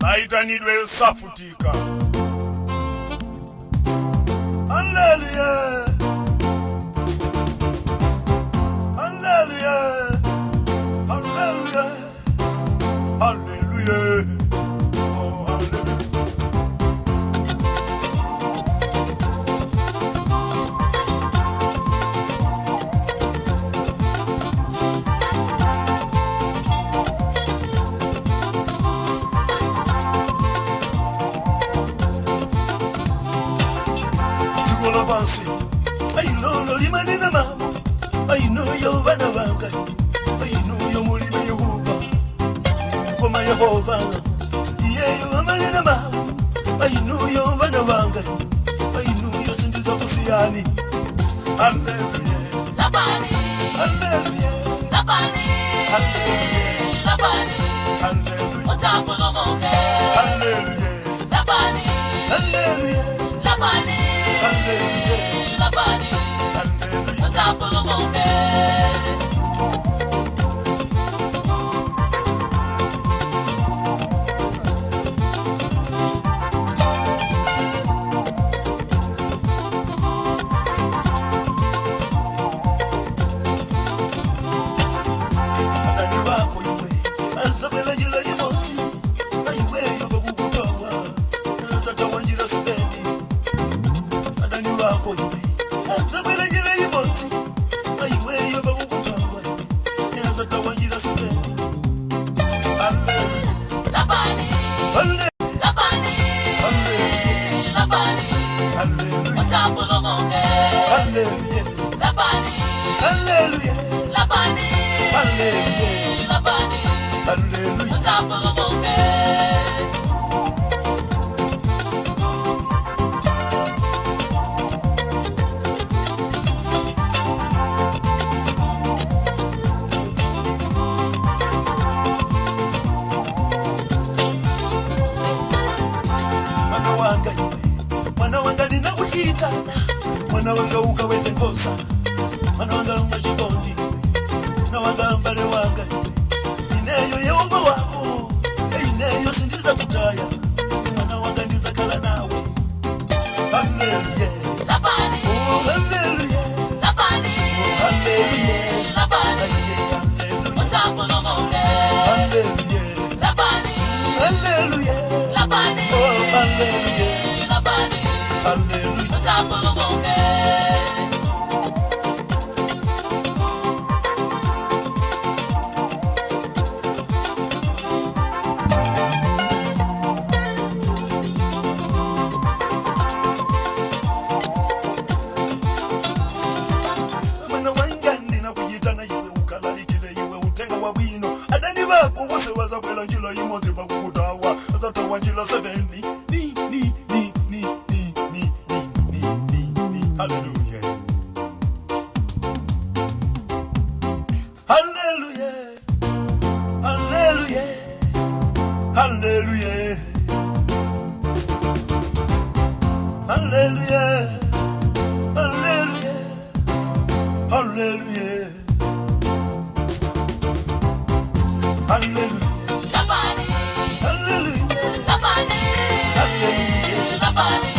aitanidwe safutika. Hallelujah. Hallelujah. Hallelujah. Hallelujah. Oh, hallelujah. I know no limanina mama. I know your vanavanga. I know your mulima Jehovah. For my Jehovah. Yeah, your manina mama. I know your vanavanga. I know your sins of Oceani. Hallelujah. Lapani. Hallelujah. Lapani. Hallelujah. Lapani. Hallelujah. Otapolo moke. Hallelujah. Lapani. Hallelujah. Lapani. Hallelujah. Lapani. Hallelujah. Otapolo moke. Mwana wanga ukawete kosa. Mwana wanga umashikondi. Na wanga mbale wanga. Ineyo Yehova wako. Ineyo sindiza kutaya. Mwana wanga ndiza kala nawe. Hallelujah. Lapani. Oh, hallelujah. Lapani. Oh, hallelujah. Lapani. Hallelujah. Otapolo moke. Hallelujah. Lapani. Hallelujah. Lapani. Oh, hallelujah. Lapani. Hallelujah. Otapolo moke. Waza kwela njila yimozi bakukutawa azatawa njila 70 Hallelujah. Hallelujah. Hallelujah. Hallelujah. Hallelujah. Hallelujah. Hallelujah. Hallelujah. Lapani. Hallelujah. Lapani. Hallelujah. Lapani.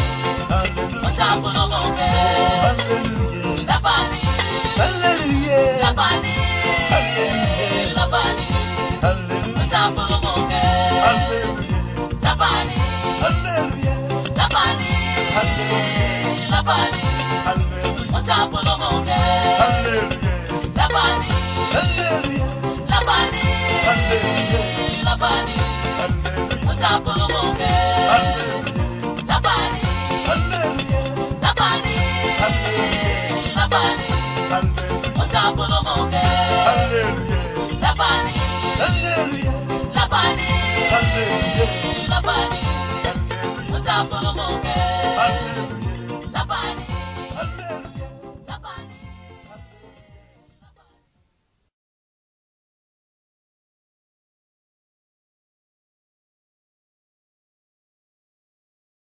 Hallelujah. Otapolo moke. Hallelujah. Lapani. Hallelujah. Lapani. Hallelujah. Lapani. Hallelujah. Otapolo moke. Hallelujah. Lapani. Hallelujah. Lapani. Hallelujah. Lapani. Hallelujah. Otapolo moke. Hallelujah. Lapani. Hallelujah. Lapani. Hallelujah. Lapani. Hallelujah. Otapolo moke. Hallelujah. Lapani. Hallelujah. Lapani. Hallelujah. Lapani. Hallelujah. Otapolo moke. Hallelujah. Lapani. Hallelujah. Lapani. Hallelujah. Lapani. Hallelujah. Otapolo moke.